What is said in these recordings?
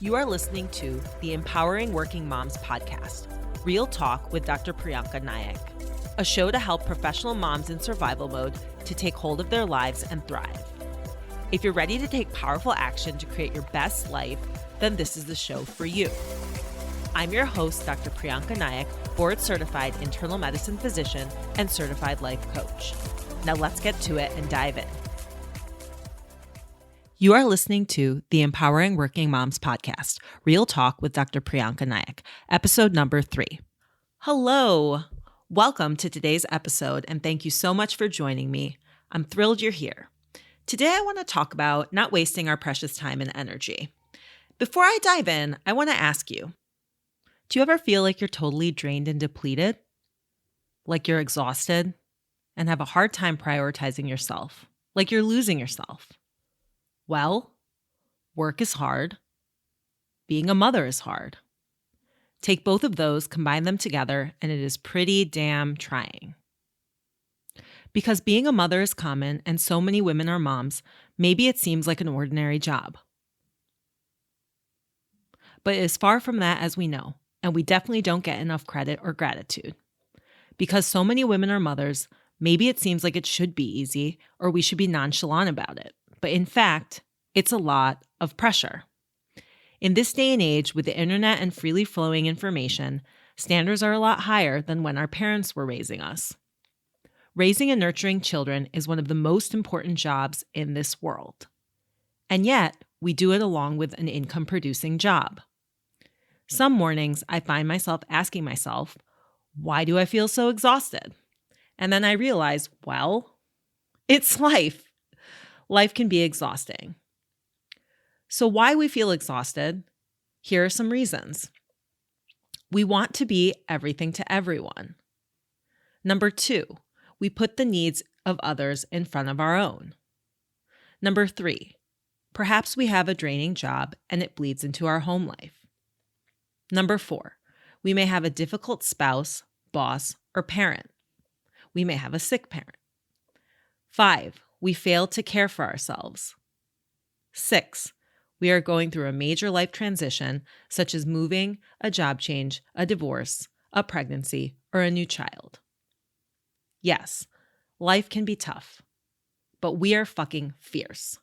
You are listening to the Empowering Working Moms podcast, Real Talk with Dr. Prianca Naik, a show to help professional moms in survival mode to take hold of their lives and thrive. If you're ready to take powerful action to create your best life, then this is the show for you. I'm your host, Dr. Prianca Naik, board-certified internal medicine physician and certified life coach. Now let's get to it and dive in. You are listening to the Empowering Working Moms podcast, Real Talk with Dr. Prianca Naik, episode number 3. Hello, welcome to today's episode, and thank you so much for joining me. I'm thrilled you're here. Today I want to talk about not wasting our precious time and energy. Before I dive in, I want to ask you, do you ever feel like you're totally drained and depleted? Like you're exhausted and have a hard time prioritizing yourself? Like you're losing yourself? Well, work is hard. Being a mother is hard. Take both of those, combine them together, and it is pretty damn trying. Because being a mother is common and so many women are moms, maybe it seems like an ordinary job. But it is far from that, as we know, and we definitely don't get enough credit or gratitude. Because so many women are mothers, maybe it seems like it should be easy or we should be nonchalant about it. But in fact, it's a lot of pressure. In this day and age, with the internet and freely flowing information, standards are a lot higher than when our parents were raising us. Raising and nurturing children is one of the most important jobs in this world. And yet, we do it along with an income-producing job. Some mornings, I find myself asking myself, why do I feel so exhausted? And then I realize, well, it's life. Life can be exhausting. So why we feel exhausted? Here are some reasons. We want to be everything to everyone. Number 2, we put the needs of others in front of our own. Number 3, perhaps we have a draining job and it bleeds into our home life. Number 4, we may have a difficult spouse, boss, or parent. We may have a sick parent. 5, we fail to care for ourselves. 6, we are going through a major life transition, such as moving, a job change, a divorce, a pregnancy, or a new child. Yes, life can be tough, but we are fucking fierce.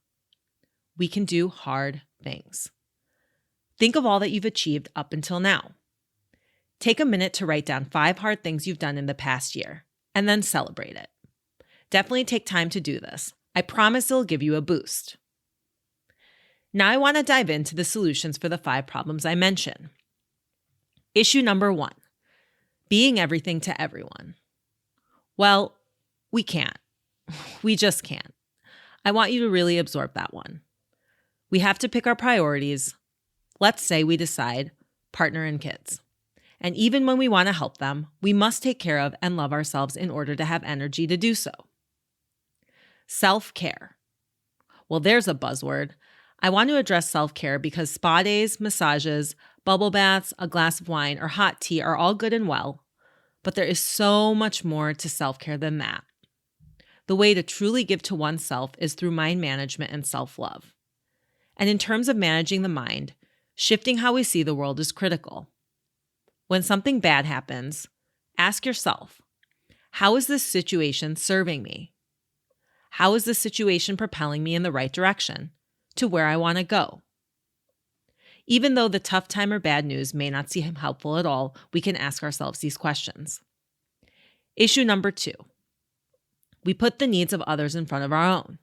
We can do hard things. Think of all that you've achieved up until now. Take a minute to write down 5 hard things you've done in the past year, and then celebrate it. Definitely take time to do this. I promise it'll give you a boost. Now I want to dive into the solutions for the 5 problems I mentioned. Issue number 1, being everything to everyone. Well, we can't. We just can't. I want you to really absorb that one. We have to pick our priorities. Let's say we decide partner and kids. And even when we want to help them, we must take care of and love ourselves in order to have energy to do so. Self-care. Well, there's a buzzword. I want to address self-care because spa days, massages, bubble baths, a glass of wine, or hot tea are all good and well, but there is so much more to self-care than that. The way to truly give to oneself is through mind management and self-love. And in terms of managing the mind, shifting how we see the world is critical. When something bad happens, ask yourself, how is this situation serving me? How is this situation propelling me in the right direction to where I want to go? Even though the tough time or bad news may not seem helpful at all, we can ask ourselves these questions. Issue number 2, we put the needs of others in front of our own.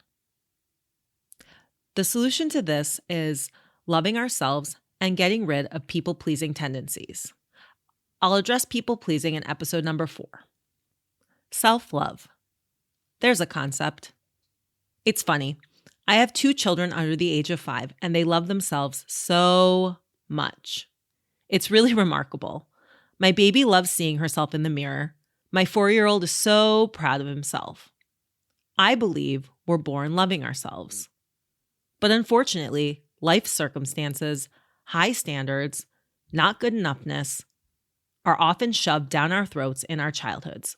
The solution to this is loving ourselves and getting rid of people-pleasing tendencies. I'll address people-pleasing in episode number 4. Self-love. There's a concept. It's funny. I have 2 children under the age of 5, and they love themselves so much. It's really remarkable. My baby loves seeing herself in the mirror. My 4-year-old is so proud of himself. I believe we're born loving ourselves. But unfortunately, life circumstances, high standards, not good enoughness are often shoved down our throats in our childhoods.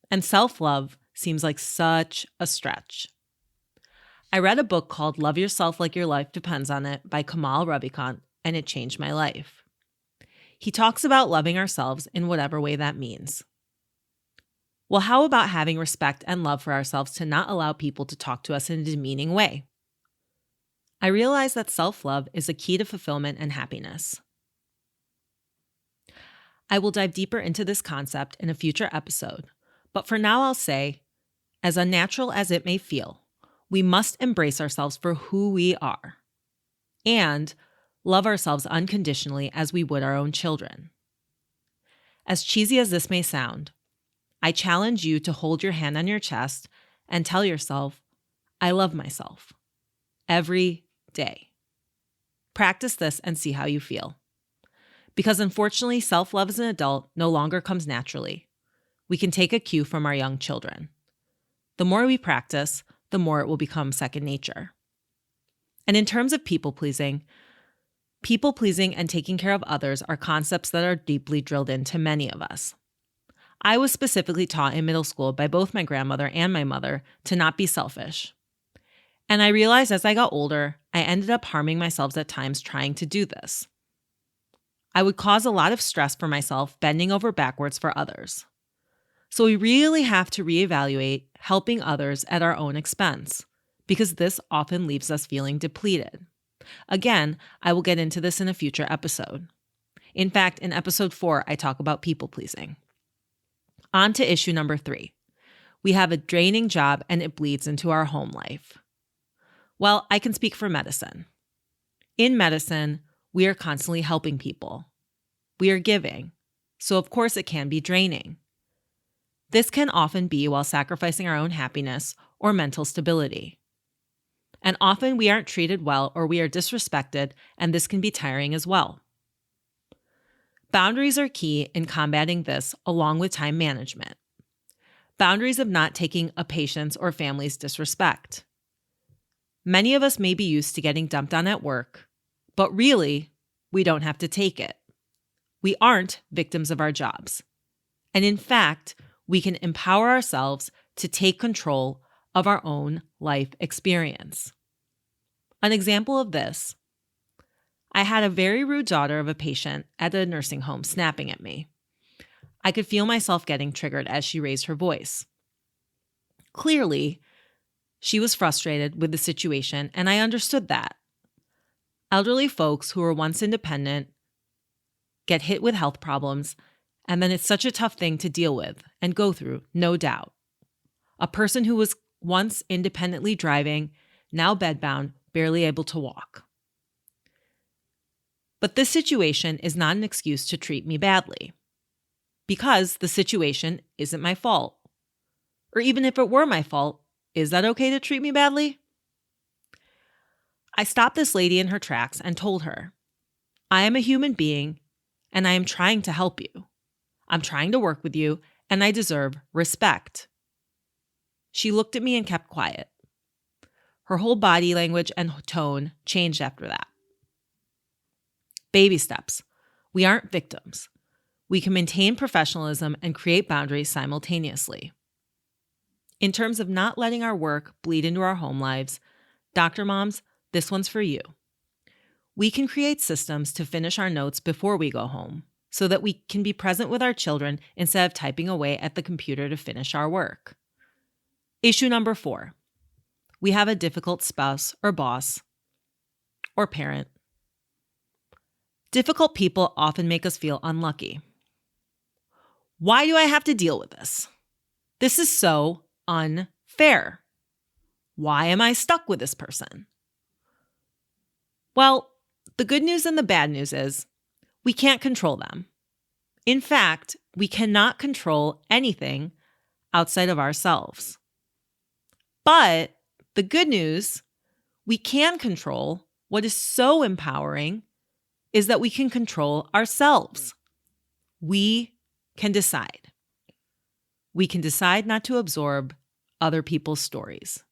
And self-love seems like such a stretch. I read a book called Love Yourself Like Your Life Depends on It by Kamal Ravikant and it changed my life. He talks about loving ourselves in whatever way that means. Well, how about having respect and love for ourselves to not allow people to talk to us in a demeaning way? I realize that self-love is a key to fulfillment and happiness. I will dive deeper into this concept in a future episode, but for now I'll say, as unnatural as it may feel, we must embrace ourselves for who we are and love ourselves unconditionally as we would our own children. As cheesy as this may sound, I challenge you to hold your hand on your chest and tell yourself, I love myself, every day. Practice this and see how you feel. Because unfortunately, self-love as an adult no longer comes naturally. We can take a cue from our young children. The more we practice, the more it will become second nature. And in terms of people-pleasing and taking care of others are concepts that are deeply drilled into many of us. I was specifically taught in middle school by both my grandmother and my mother to not be selfish. And I realized as I got older, I ended up harming myself at times trying to do this. I would cause a lot of stress for myself, bending over backwards for others. So we really have to reevaluate helping others at our own expense, because this often leaves us feeling depleted. Again, I will get into this in a future episode. In fact, in episode 4, I talk about people-pleasing. On to issue number 3. We have a draining job and it bleeds into our home life. Well, I can speak for medicine. In medicine, we are constantly helping people. We are giving, so of course it can be draining. This can often be while sacrificing our own happiness or mental stability. And often we aren't treated well or we are disrespected, and this can be tiring as well. Boundaries are key in combating this, along with time management. Boundaries of not taking a patient's or family's disrespect. Many of us may be used to getting dumped on at work, but really, we don't have to take it. We aren't victims of our jobs. And in fact, we can empower ourselves to take control of our own life experience. An example of this: I had a very rude daughter of a patient at a nursing home snapping at me. I could feel myself getting triggered as she raised her voice. Clearly, she was frustrated with the situation, and I understood that. Elderly folks who were once independent get hit with health problems, and then it's such a tough thing to deal with and go through, no doubt. A person who was once independently driving, now bedbound, barely able to walk. But this situation is not an excuse to treat me badly, because the situation isn't my fault. Or even if it were my fault, is that okay to treat me badly? I stopped this lady in her tracks and told her, I am a human being and I am trying to help you. I'm trying to work with you and I deserve respect. She looked at me and kept quiet. Her whole body language and tone changed after that. Baby steps. We aren't victims. We can maintain professionalism and create boundaries simultaneously. In terms of not letting our work bleed into our home lives, Dr. Moms, this one's for you. We can create systems to finish our notes before we go home so that we can be present with our children instead of typing away at the computer to finish our work. Issue number 4. We have a difficult spouse or boss or parent. Difficult people often make us feel unlucky. Why do I have to deal with this? This is so unfair. Why am I stuck with this person? Well, the good news and the bad news is we can't control them. In fact, we cannot control anything outside of ourselves. But the good news, we can control what is so empowering is that we can control ourselves. We can decide. We can decide not to absorb other people's stories.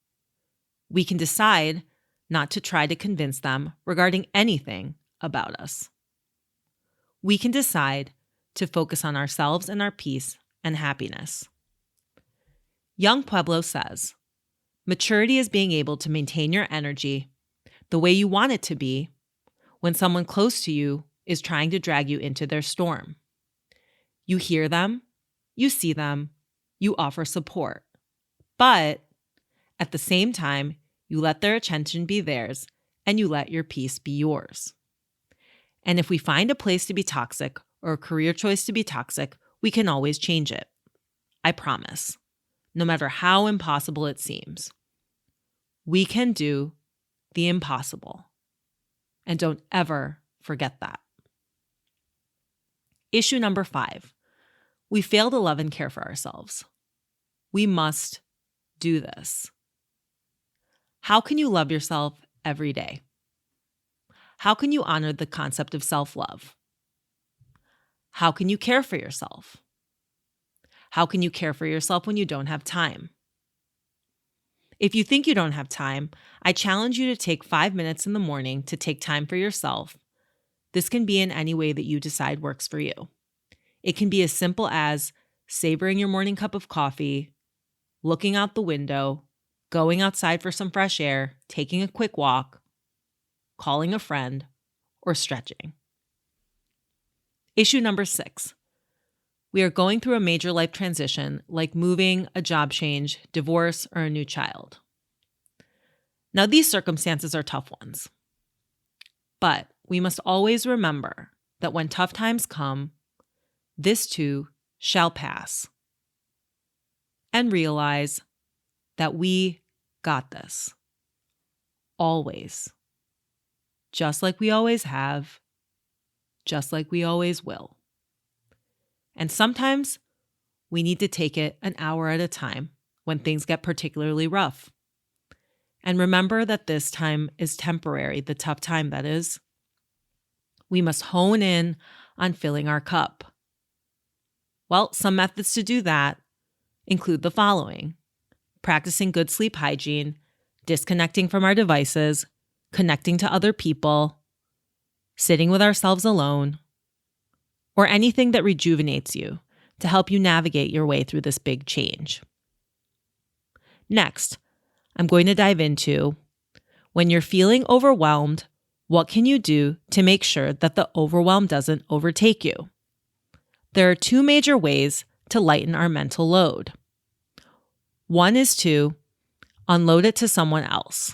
We can decide not to try to convince them regarding anything about us. We can decide to focus on ourselves and our peace and happiness. Young Pueblo says, maturity is being able to maintain your energy the way you want it to be when someone close to you is trying to drag you into their storm. You hear them, you see them, you offer support, but at the same time, you let their attention be theirs and you let your peace be yours. And if we find a place to be toxic or a career choice to be toxic, we can always change it. I promise. No matter how impossible it seems. We can do the impossible. And don't ever forget that. Issue number 5. We fail to love and care for ourselves. We must do this. How can you love yourself every day? How can you honor the concept of self-love? How can you care for yourself? How can you care for yourself when you don't have time? If you think you don't have time, I challenge you to take 5 minutes in the morning to take time for yourself. This can be in any way that you decide works for you. It can be as simple as savoring your morning cup of coffee, looking out the window, going outside for some fresh air, taking a quick walk, calling a friend, or stretching. Issue number 6. We are going through a major life transition like moving, a job change, divorce, or a new child. Now, these circumstances are tough ones. But we must always remember that when tough times come, this too shall pass. And realize that we got this. Always. Just like we always have. Just like we always will. And sometimes we need to take it an hour at a time when things get particularly rough. And remember that this time is temporary, the tough time that is. We must hone in on filling our cup. Well, some methods to do that include the following: practicing good sleep hygiene, disconnecting from our devices, connecting to other people, sitting with ourselves alone, or anything that rejuvenates you to help you navigate your way through this big change. Next, I'm going to dive into when you're feeling overwhelmed, what can you do to make sure that the overwhelm doesn't overtake you? There are 2 major ways to lighten our mental load. One is to unload it to someone else.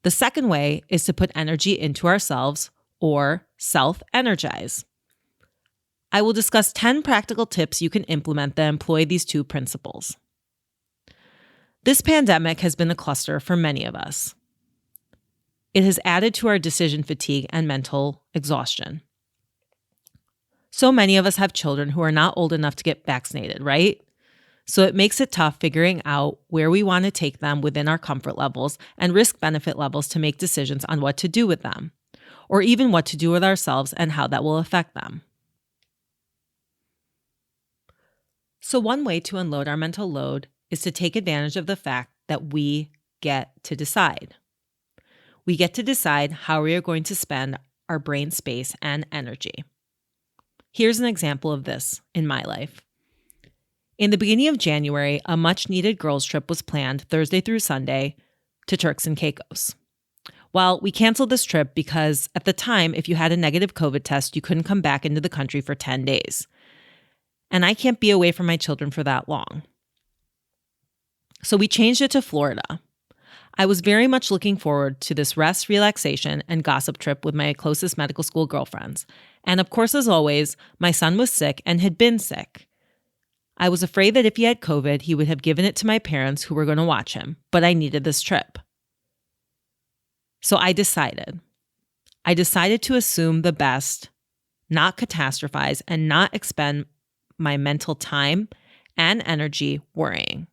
The second way is to put energy into ourselves or self-energize. I will discuss 10 practical tips you can implement that employ these 2 principles. This pandemic has been a cluster for many of us. It has added to our decision fatigue and mental exhaustion. So many of us have children who are not old enough to get vaccinated, right? So it makes it tough figuring out where we want to take them within our comfort levels and risk-benefit levels to make decisions on what to do with them, or even what to do with ourselves and how that will affect them. So one way to unload our mental load is to take advantage of the fact that we get to decide. We get to decide how we are going to spend our brain space and energy. Here's an example of this in my life. In the beginning of January, a much-needed girls' trip was planned Thursday through Sunday to Turks and Caicos. Well, we canceled this trip because at the time, if you had a negative COVID test, you couldn't come back into the country for 10 days. And I can't be away from my children for that long. So we changed it to Florida. I was very much looking forward to this rest, relaxation, and gossip trip with my closest medical school girlfriends. And of course, as always, my son was sick and had been sick. I was afraid that if he had COVID, he would have given it to my parents who were going to watch him, but I needed this trip. So I decided to assume the best, not catastrophize, and not expend my mental time and energy worrying.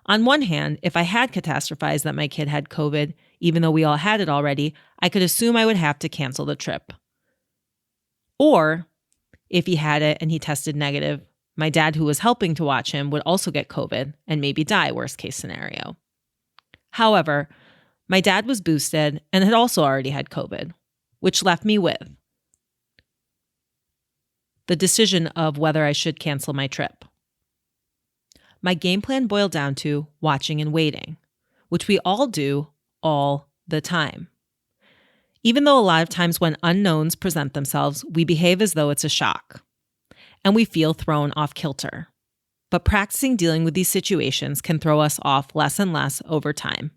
On one hand, if I had catastrophized that my kid had COVID, even though we all had it already, I could assume I would have to cancel the trip. Or if he had it and he tested negative, my dad, who was helping to watch him, would also get COVID and maybe die, worst case scenario. However, my dad was boosted and had also already had COVID, which left me with the decision of whether I should cancel my trip. My game plan boiled down to watching and waiting, which we all do all the time. Even though a lot of times when unknowns present themselves, we behave as though it's a shock, and we feel thrown off kilter. But practicing dealing with these situations can throw us off less and less over time.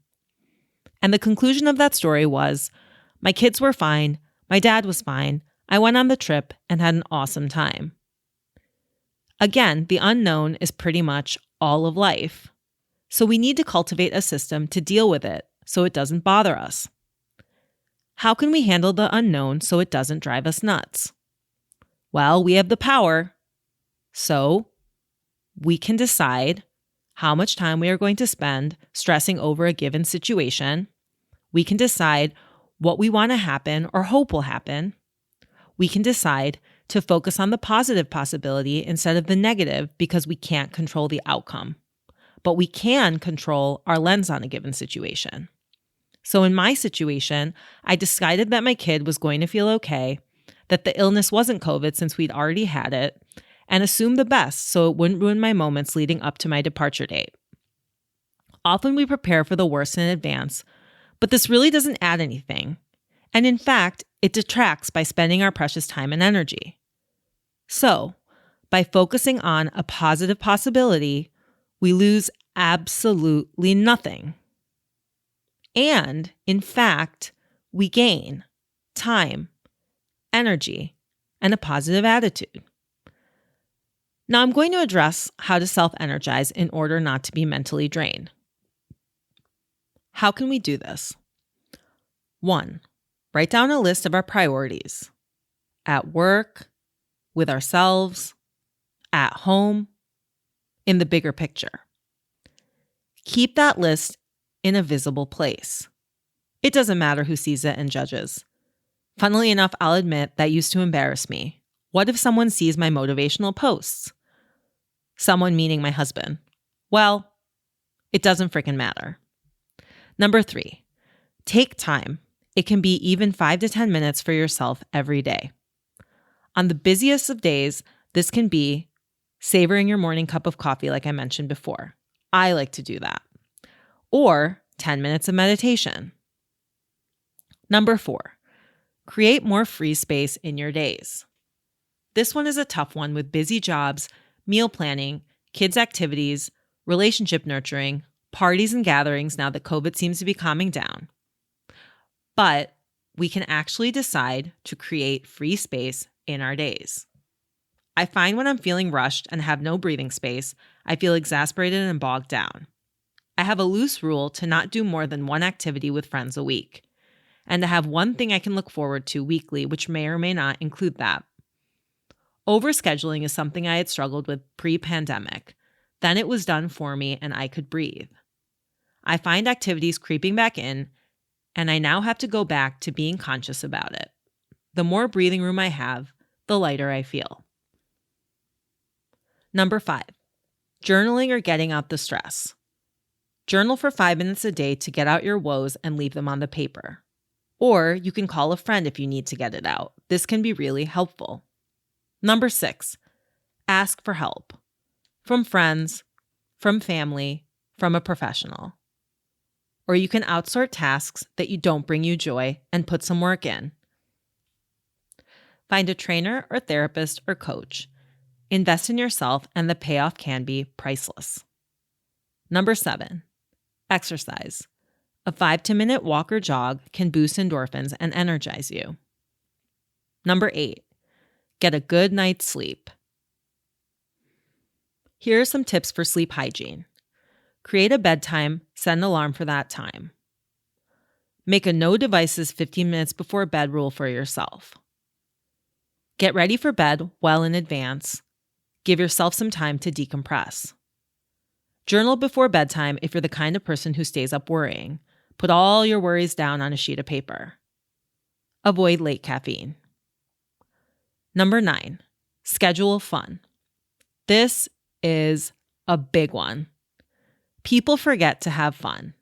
And the conclusion of that story was, my kids were fine, my dad was fine, I went on the trip and had an awesome time. Again, the unknown is pretty much all of life. So we need to cultivate a system to deal with it so it doesn't bother us. How can we handle the unknown so it doesn't drive us nuts? Well, we have the power. So we can decide how much time we are going to spend stressing over a given situation. We can decide what we want to happen or hope will happen. We can decide to focus on the positive possibility instead of the negative because we can't control the outcome. But we can control our lens on a given situation. So in my situation, I decided that my kid was going to feel okay, that the illness wasn't COVID since we'd already had it, and assumed the best so it wouldn't ruin my moments leading up to my departure date. Often we prepare for the worst in advance, but this really doesn't add anything. And in fact, it detracts by spending our precious time and energy. So, by focusing on a positive possibility, we lose absolutely nothing. And, in fact, we gain time, energy, and a positive attitude. Now, I'm going to address how to self-energize in order not to be mentally drained. How can we do this? 1. Write down a list of our priorities at work, with ourselves, at home, in the bigger picture. Keep that list in a visible place. It doesn't matter who sees it and judges. Funnily enough, I'll admit that used to embarrass me. What if someone sees my motivational posts? Someone meaning my husband. Well, it doesn't freaking matter. 3, take time. It can be even 5 to 10 minutes for yourself every day. On the busiest of days, this can be savoring your morning cup of coffee like I mentioned before. I like to do that. Or 10 minutes of meditation. 4, create more free space in your days. This one is a tough one with busy jobs, meal planning, kids' activities, relationship nurturing, parties and gatherings now that COVID seems to be calming down. But we can actually decide to create free space in our days. I find when I'm feeling rushed and have no breathing space, I feel exasperated and bogged down. I have a loose rule to not do more than one activity with friends a week, and to have one thing I can look forward to weekly, which may or may not include that. Overscheduling is something I had struggled with pre-pandemic. Then it was done for me and I could breathe. I find activities creeping back in, and I now have to go back to being conscious about it. The more breathing room I have, the lighter I feel. 5, journaling or getting out the stress. Journal for 5 minutes a day to get out your woes and leave them on the paper. Or you can call a friend if you need to get it out. This can be really helpful. 6, ask for help. From friends, from family, from a professional. Or you can outsource tasks that you don't bring you joy and put some work in. Find a trainer or therapist or coach. Invest in yourself and the payoff can be priceless. 7, exercise. A 5 to 10 minute walk or jog can boost endorphins and energize you. 8, get a good night's sleep. Here are some tips for sleep hygiene. Create a bedtime, set an alarm for that time. Make a no devices 15 minutes before bed rule for yourself. Get ready for bed well in advance. Give yourself some time to decompress. Journal before bedtime if you're the kind of person who stays up worrying. Put all your worries down on a sheet of paper. Avoid late caffeine. 9, schedule fun. This is a big one. People forget to have fun.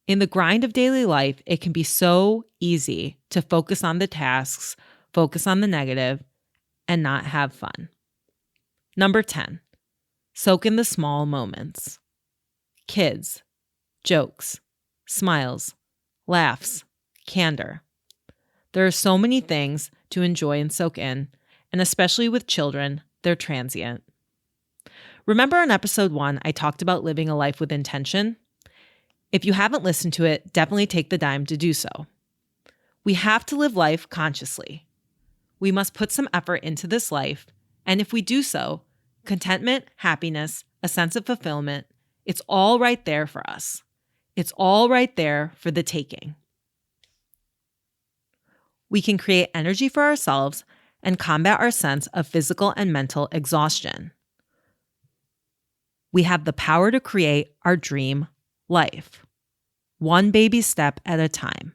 In the grind of daily life, it can be so easy to focus on the tasks, focus on the negative, and not have fun. 10, soak in the small moments. Kids, jokes, smiles, laughs, candor. There are so many things to enjoy and soak in, and especially with children, they're transient. Remember in episode 1, I talked about living a life with intention? If you haven't listened to it, definitely take the time to do so. We have to live life consciously. We must put some effort into this life, and if we do so, contentment, happiness, a sense of fulfillment, it's all right there for us. It's all right there for the taking. We can create energy for ourselves and combat our sense of physical and mental exhaustion. We have the power to create our dream life, one baby step at a time.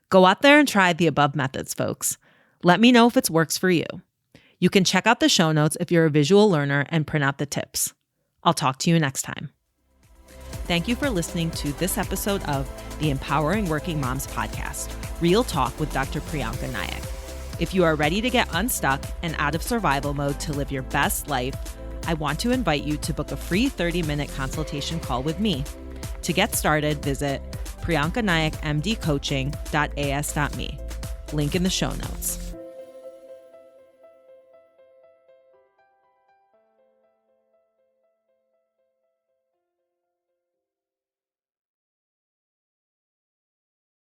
Go out there and try the above methods, folks. Let me know if it works for you. You can check out the show notes if you're a visual learner and print out the tips. I'll talk to you next time. Thank you for listening to this episode of the Empowering Working Moms podcast, Real Talk with Dr. Prianca Naik. If you are ready to get unstuck and out of survival mode to live your best life, I want to invite you to book a free 30-minute consultation call with me. To get started, visit priankanaikmdcoaching.as.me. Link in the show notes.